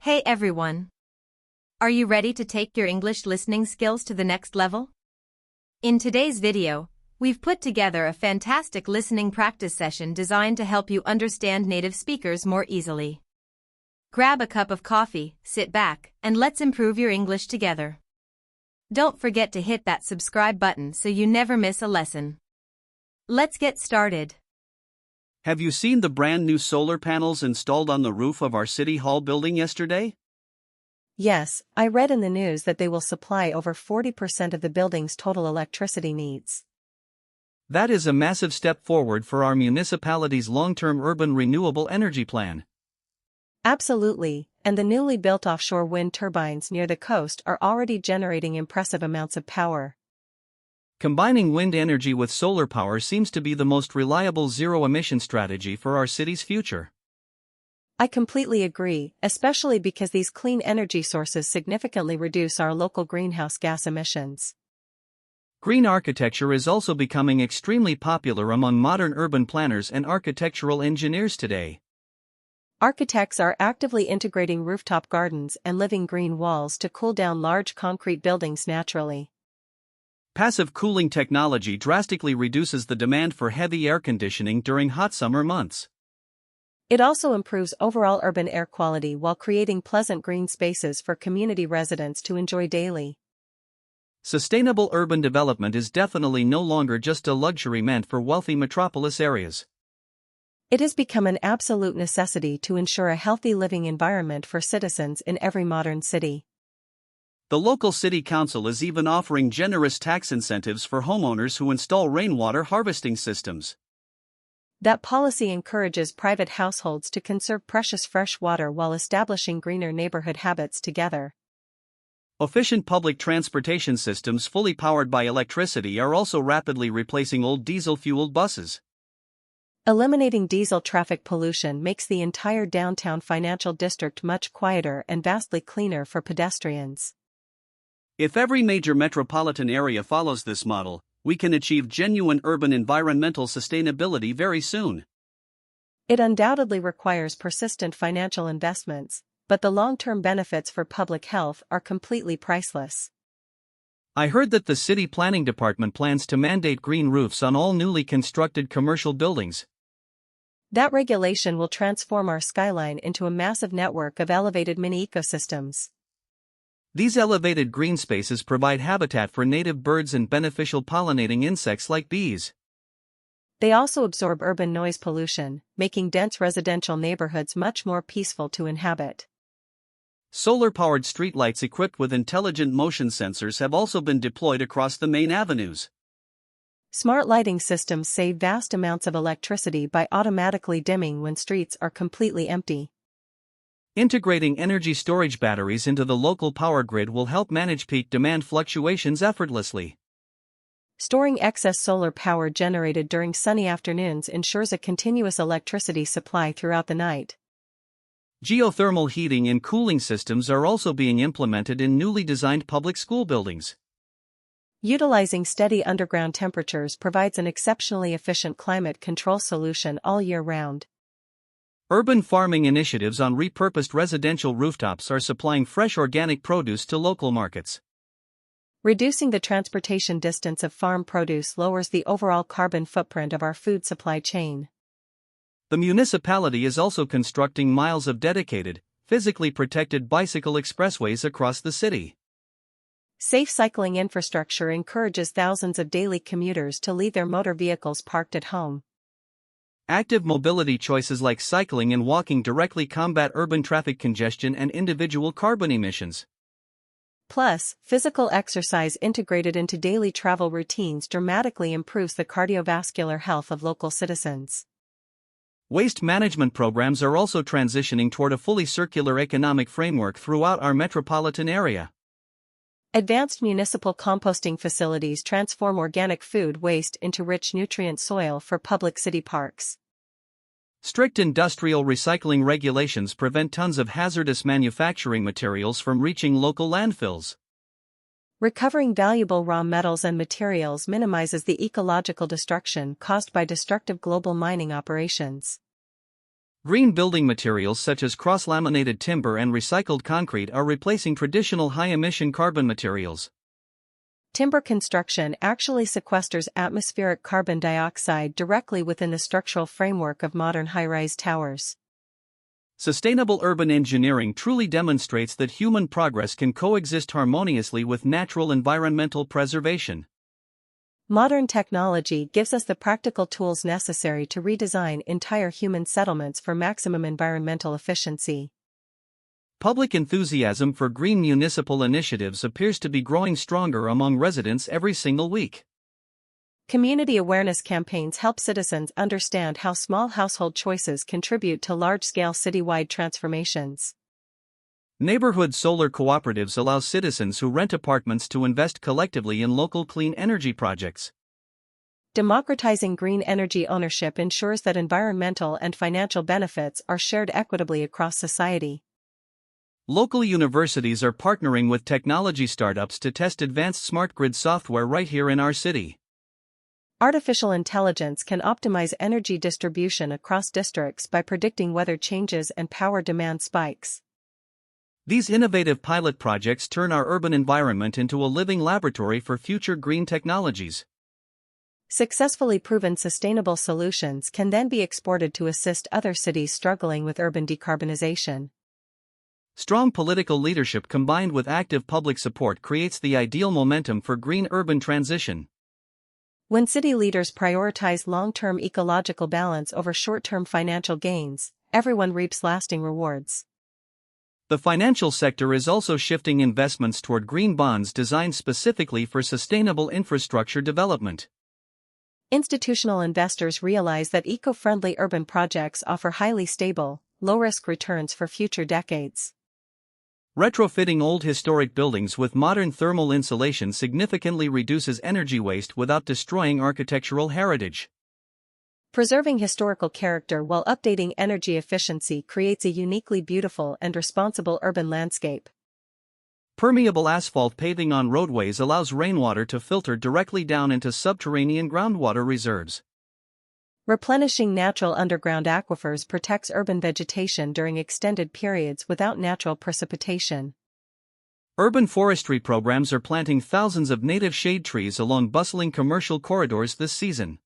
Hey everyone! Are you ready to take your English listening skills to the next level? In today's video, we've put together a fantastic listening practice session designed to help you understand native speakers more easily. Grab a cup of coffee, sit back, and let's improve your English together. Don't forget to hit that subscribe button so you never miss a lesson. Let's get started. Have you seen the brand new solar panels installed on the roof of our City Hall building yesterday? Yes, I read in the news that they will supply over 40% of the building's total electricity needs. That is a massive step forward for our municipality's long-term urban renewable energy plan. Absolutely, and the newly built offshore wind turbines near the coast are already generating impressive amounts of power. Combining wind energy with solar power seems to be the most reliable zero-emission strategy for our city's future. I completely agree, especially because these clean energy sources significantly reduce our local greenhouse gas emissions. Green architecture is also becoming extremely popular among modern urban planners and architectural engineers today. Architects are actively integrating rooftop gardens and living green walls to cool down large concrete buildings naturally. Passive cooling technology drastically reduces the demand for heavy air conditioning during hot summer months. It also improves overall urban air quality while creating pleasant green spaces for community residents to enjoy daily. Sustainable urban development is definitely no longer just a luxury meant for wealthy metropolis areas. It has become an absolute necessity to ensure a healthy living environment for citizens in every modern city. The local city council is even offering generous tax incentives for homeowners who install rainwater harvesting systems. That policy encourages private households to conserve precious fresh water while establishing greener neighborhood habits together. Efficient public transportation systems fully powered by electricity are also rapidly replacing old diesel-fueled buses. Eliminating diesel traffic pollution makes the entire downtown financial district much quieter and vastly cleaner for pedestrians. If every major metropolitan area follows this model, we can achieve genuine urban environmental sustainability very soon. It undoubtedly requires persistent financial investments, but the long-term benefits for public health are completely priceless. I heard that the city planning department plans to mandate green roofs on all newly constructed commercial buildings. That regulation will transform our skyline into a massive network of elevated mini ecosystems. These elevated green spaces provide habitat for native birds and beneficial pollinating insects like bees. They also absorb urban noise pollution, making dense residential neighborhoods much more peaceful to inhabit. Solar-powered streetlights equipped with intelligent motion sensors have also been deployed across the main avenues. Smart lighting systems save vast amounts of electricity by automatically dimming when streets are completely empty. Integrating energy storage batteries into the local power grid will help manage peak demand fluctuations effortlessly. Storing excess solar power generated during sunny afternoons ensures a continuous electricity supply throughout the night. Geothermal heating and cooling systems are also being implemented in newly designed public school buildings. Utilizing steady underground temperatures provides an exceptionally efficient climate control solution all year round. Urban farming initiatives on repurposed residential rooftops are supplying fresh organic produce to local markets. Reducing the transportation distance of farm produce lowers the overall carbon footprint of our food supply chain. The municipality is also constructing miles of dedicated, physically protected bicycle expressways across the city. Safe cycling infrastructure encourages thousands of daily commuters to leave their motor vehicles parked at home. Active mobility choices like cycling and walking directly combat urban traffic congestion and individual carbon emissions. Plus, physical exercise integrated into daily travel routines dramatically improves the cardiovascular health of local citizens. Waste management programs are also transitioning toward a fully circular economic framework throughout our metropolitan area. Advanced municipal composting facilities transform organic food waste into rich nutrient soil for public city parks. Strict industrial recycling regulations prevent tons of hazardous manufacturing materials from reaching local landfills. Recovering valuable raw metals and materials minimizes the ecological destruction caused by destructive global mining operations. Green building materials such as cross-laminated timber and recycled concrete are replacing traditional high-emission carbon materials. Timber construction actually sequesters atmospheric carbon dioxide directly within the structural framework of modern high-rise towers. Sustainable urban engineering truly demonstrates that human progress can coexist harmoniously with natural environmental preservation. Modern technology gives us the practical tools necessary to redesign entire human settlements for maximum environmental efficiency. Public enthusiasm for green municipal initiatives appears to be growing stronger among residents every single week. Community awareness campaigns help citizens understand how small household choices contribute to large-scale citywide transformations. Neighborhood solar cooperatives allow citizens who rent apartments to invest collectively in local clean energy projects. Democratizing green energy ownership ensures that environmental and financial benefits are shared equitably across society. Local universities are partnering with technology startups to test advanced smart grid software right here in our city. Artificial intelligence can optimize energy distribution across districts by predicting weather changes and power demand spikes. These innovative pilot projects turn our urban environment into a living laboratory for future green technologies. Successfully proven sustainable solutions can then be exported to assist other cities struggling with urban decarbonization. Strong political leadership combined with active public support creates the ideal momentum for green urban transition. When city leaders prioritize long-term ecological balance over short-term financial gains, everyone reaps lasting rewards. The financial sector is also shifting investments toward green bonds designed specifically for sustainable infrastructure development. Institutional investors realize that eco-friendly urban projects offer highly stable, low-risk returns for future decades. Retrofitting old historic buildings with modern thermal insulation significantly reduces energy waste without destroying architectural heritage. Preserving historical character while updating energy efficiency creates a uniquely beautiful and responsible urban landscape. Permeable asphalt paving on roadways allows rainwater to filter directly down into subterranean groundwater reserves. Replenishing natural underground aquifers protects urban vegetation during extended periods without natural precipitation. Urban forestry programs are planting thousands of native shade trees along bustling commercial corridors this season.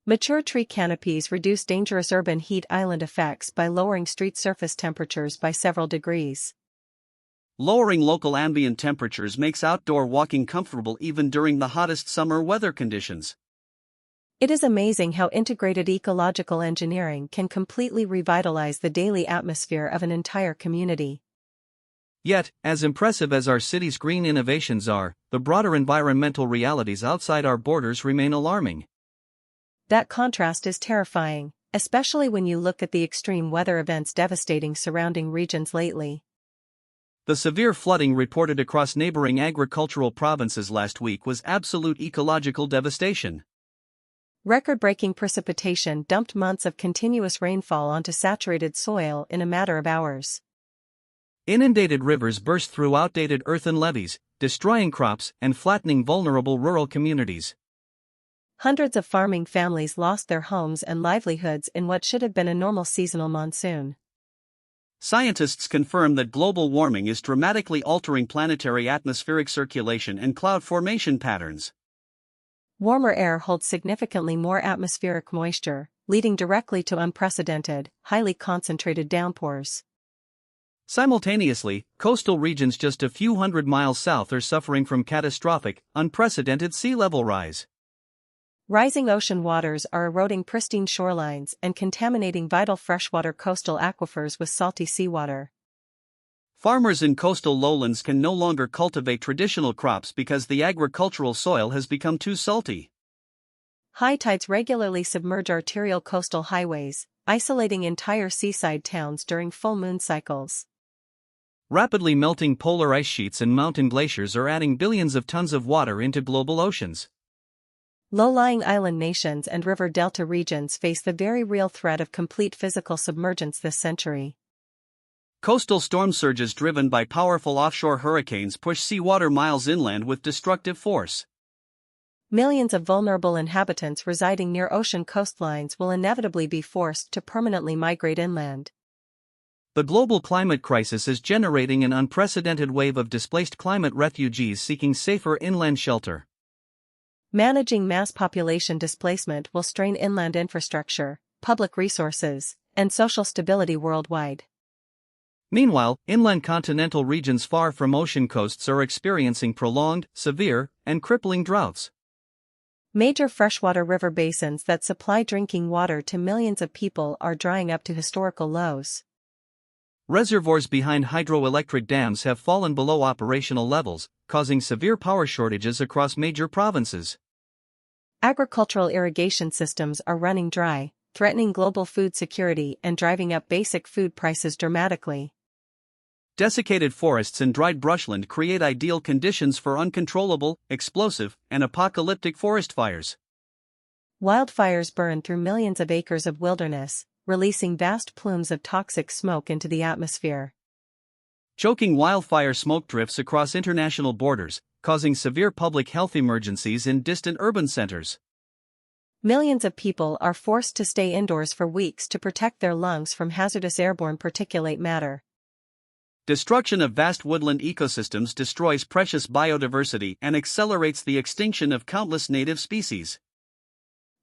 Mature tree canopies reduce dangerous urban heat island effects by lowering street surface temperatures by several degrees. Lowering local ambient temperatures makes outdoor walking comfortable even during the hottest summer weather conditions. It is amazing how integrated ecological engineering can completely revitalize the daily atmosphere of an entire community. Yet, as impressive as our city's green innovations are, the broader environmental realities outside our borders remain alarming. That contrast is terrifying, especially when you look at the extreme weather events devastating surrounding regions lately. The severe flooding reported across neighboring agricultural provinces last week was absolute ecological devastation. Record-breaking precipitation dumped months of continuous rainfall onto saturated soil in a matter of hours. Inundated rivers burst through outdated earthen levees, destroying crops and flattening vulnerable rural communities. Hundreds of farming families lost their homes and livelihoods in what should have been a normal seasonal monsoon. Scientists confirm that global warming is dramatically altering planetary atmospheric circulation and cloud formation patterns. Warmer air holds significantly more atmospheric moisture, leading directly to unprecedented, highly concentrated downpours. Simultaneously, coastal regions just a few hundred miles south are suffering from catastrophic, unprecedented sea level rise. Rising ocean waters are eroding pristine shorelines and contaminating vital freshwater coastal aquifers with salty seawater. Farmers in coastal lowlands can no longer cultivate traditional crops because the agricultural soil has become too salty. High tides regularly submerge arterial coastal highways, isolating entire seaside towns during full moon cycles. Rapidly melting polar ice sheets and mountain glaciers are adding billions of tons of water into global oceans. Low-lying island nations and river delta regions face the very real threat of complete physical submergence this century. Coastal storm surges driven by powerful offshore hurricanes push seawater miles inland with destructive force. Millions of vulnerable inhabitants residing near ocean coastlines will inevitably be forced to permanently migrate inland. The global climate crisis is generating an unprecedented wave of displaced climate refugees seeking safer inland shelter. Managing mass population displacement will strain inland infrastructure, public resources, and social stability worldwide. Meanwhile, inland continental regions far from ocean coasts are experiencing prolonged, severe, and crippling droughts. Major freshwater river basins that supply drinking water to millions of people are drying up to historical lows. Reservoirs behind hydroelectric dams have fallen below operational levels, causing severe power shortages across major provinces. Agricultural irrigation systems are running dry, threatening global food security and driving up basic food prices dramatically. Desiccated forests and dried brushland create ideal conditions for uncontrollable, explosive, and apocalyptic forest fires. Wildfires burn through millions of acres of wilderness, releasing vast plumes of toxic smoke into the atmosphere. Choking wildfire smoke drifts across international borders, causing severe public health emergencies in distant urban centers. Millions of people are forced to stay indoors for weeks to protect their lungs from hazardous airborne particulate matter. Destruction of vast woodland ecosystems destroys precious biodiversity and accelerates the extinction of countless native species.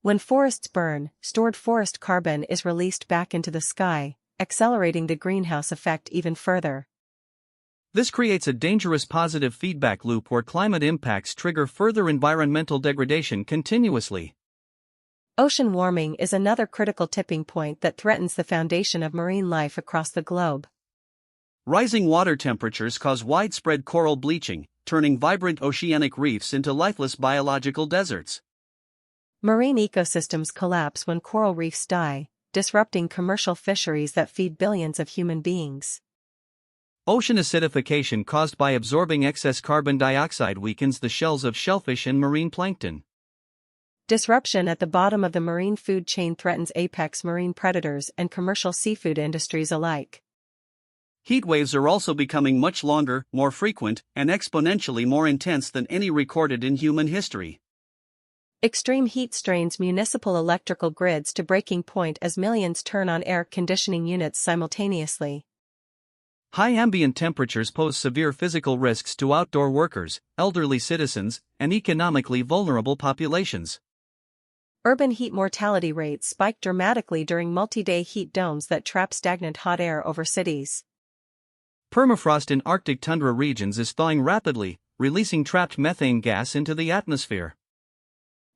When forests burn, stored forest carbon is released back into the sky, accelerating the greenhouse effect even further. This creates a dangerous positive feedback loop where climate impacts trigger further environmental degradation continuously. Ocean warming is another critical tipping point that threatens the foundation of marine life across the globe. Rising water temperatures cause widespread coral bleaching, turning vibrant oceanic reefs into lifeless biological deserts. Marine ecosystems collapse when coral reefs die, disrupting commercial fisheries that feed billions of human beings. Ocean acidification caused by absorbing excess carbon dioxide weakens the shells of shellfish and marine plankton. Disruption at the bottom of the marine food chain threatens apex marine predators and commercial seafood industries alike. Heat waves are also becoming much longer, more frequent, and exponentially more intense than any recorded in human history. Extreme heat strains municipal electrical grids to breaking point as millions turn on air conditioning units simultaneously. High ambient temperatures pose severe physical risks to outdoor workers, elderly citizens, and economically vulnerable populations. Urban heat mortality rates spike dramatically during multi-day heat domes that trap stagnant hot air over cities. Permafrost in Arctic tundra regions is thawing rapidly, releasing trapped methane gas into the atmosphere.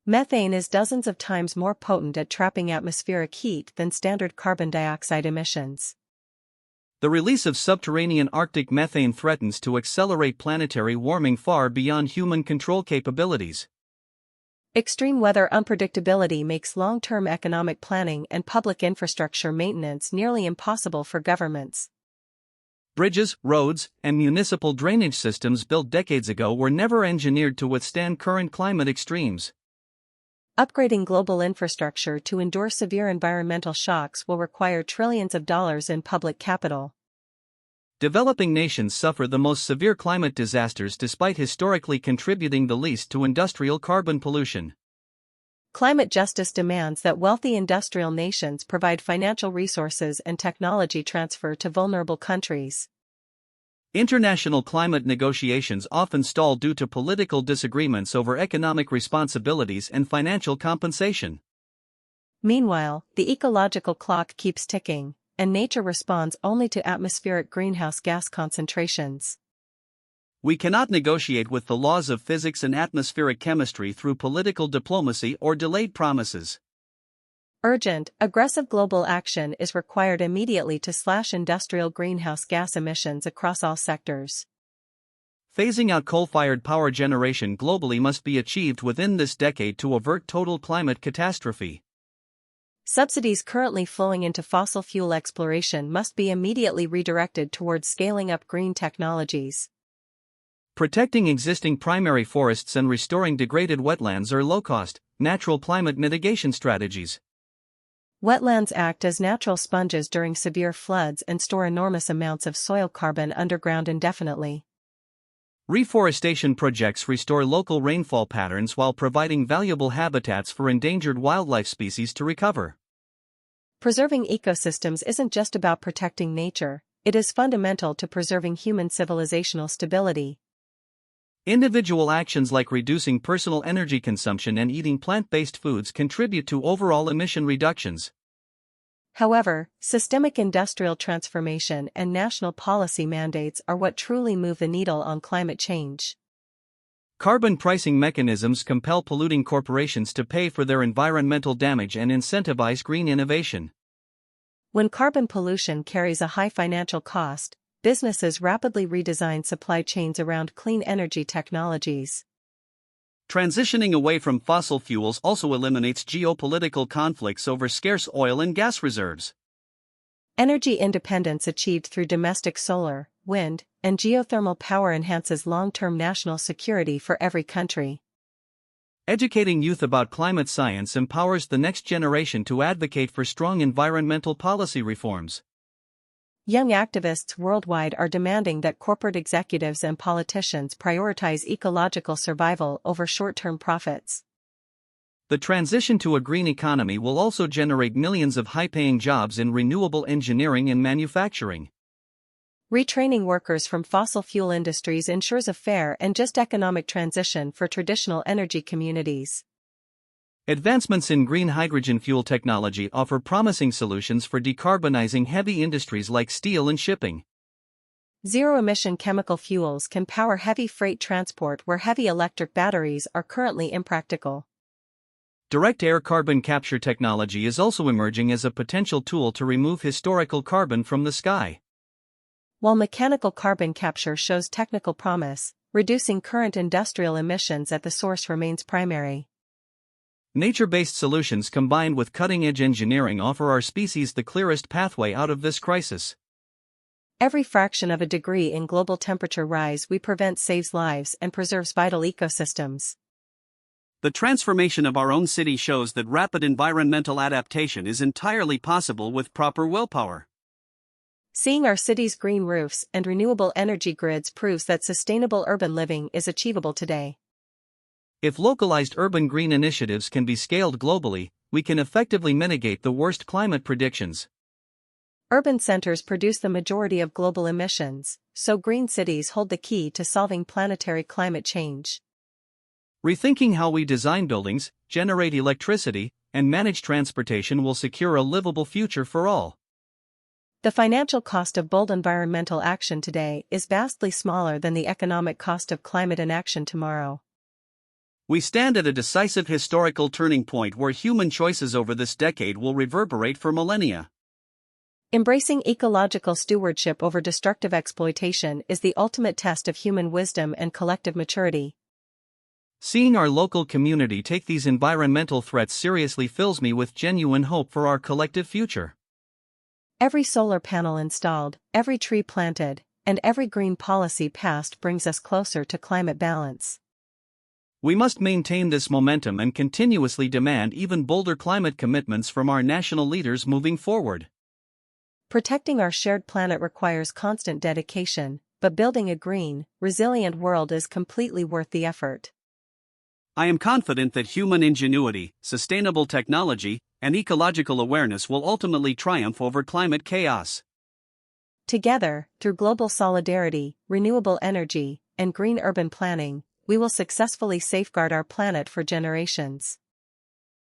Methane is dozens of times more potent at trapping atmospheric heat than standard carbon dioxide emissions. The release of subterranean Arctic methane threatens to accelerate planetary warming far beyond human control capabilities. Extreme weather unpredictability makes long-term economic planning and public infrastructure maintenance nearly impossible for governments. Bridges, roads, and municipal drainage systems built decades ago were never engineered to withstand current climate extremes. Upgrading global infrastructure to endure severe environmental shocks will require trillions of dollars in public capital. Developing nations suffer the most severe climate disasters despite historically contributing the least to industrial carbon pollution. Climate justice demands that wealthy industrial nations provide financial resources and technology transfer to vulnerable countries. International climate negotiations often stall due to political disagreements over economic responsibilities and financial compensation. Meanwhile, the ecological clock keeps ticking, and nature responds only to atmospheric greenhouse gas concentrations. We cannot negotiate with the laws of physics and atmospheric chemistry through political diplomacy or delayed promises. Urgent, aggressive global action is required immediately to slash industrial greenhouse gas emissions across all sectors. Phasing out coal-fired power generation globally must be achieved within this decade to avert total climate catastrophe. Subsidies currently flowing into fossil fuel exploration must be immediately redirected towards scaling up green technologies. Protecting existing primary forests and restoring degraded wetlands are low-cost, natural climate mitigation strategies. Wetlands act as natural sponges during severe floods and store enormous amounts of soil carbon underground indefinitely. Reforestation projects restore local rainfall patterns while providing valuable habitats for endangered wildlife species to recover. Preserving ecosystems isn't just about protecting nature, it is fundamental to preserving human civilizational stability. Individual actions like reducing personal energy consumption and eating plant-based foods contribute to overall emission reductions. However, systemic industrial transformation and national policy mandates are what truly move the needle on climate change. Carbon pricing mechanisms compel polluting corporations to pay for their environmental damage and incentivize green innovation. When carbon pollution carries a high financial cost, businesses rapidly redesign supply chains around clean energy technologies. Transitioning away from fossil fuels also eliminates geopolitical conflicts over scarce oil and gas reserves. Energy independence achieved through domestic solar, wind, and geothermal power enhances long-term national security for every country. Educating youth about climate science empowers the next generation to advocate for strong environmental policy reforms. Young activists worldwide are demanding that corporate executives and politicians prioritize ecological survival over short-term profits. The transition to a green economy will also generate millions of high-paying jobs in renewable engineering and manufacturing. Retraining workers from fossil fuel industries ensures a fair and just economic transition for traditional energy communities. Advancements in green hydrogen fuel technology offer promising solutions for decarbonizing heavy industries like steel and shipping. Zero-emission chemical fuels can power heavy freight transport where heavy electric batteries are currently impractical. Direct air carbon capture technology is also emerging as a potential tool to remove historical carbon from the sky. While mechanical carbon capture shows technical promise, reducing current industrial emissions at the source remains primary. Nature-based solutions combined with cutting-edge engineering offer our species the clearest pathway out of this crisis. Every fraction of a degree in global temperature rise we prevent saves lives and preserves vital ecosystems. The transformation of our own city shows that rapid environmental adaptation is entirely possible with proper willpower. Seeing our city's green roofs and renewable energy grids proves that sustainable urban living is achievable today. If localized urban green initiatives can be scaled globally, we can effectively mitigate the worst climate predictions. Urban centers produce the majority of global emissions, so green cities hold the key to solving planetary climate change. Rethinking how we design buildings, generate electricity, and manage transportation will secure a livable future for all. The financial cost of bold environmental action today is vastly smaller than the economic cost of climate inaction tomorrow. We stand at a decisive historical turning point where human choices over this decade will reverberate for millennia. Embracing ecological stewardship over destructive exploitation is the ultimate test of human wisdom and collective maturity. Seeing our local community take these environmental threats seriously fills me with genuine hope for our collective future. Every solar panel installed, every tree planted, and every green policy passed brings us closer to climate balance. We must maintain this momentum and continuously demand even bolder climate commitments from our national leaders moving forward. Protecting our shared planet requires constant dedication, but building a green, resilient world is completely worth the effort. I am confident that human ingenuity, sustainable technology, and ecological awareness will ultimately triumph over climate chaos. Together, through global solidarity, renewable energy, and green urban planning, we will successfully safeguard our planet for generations.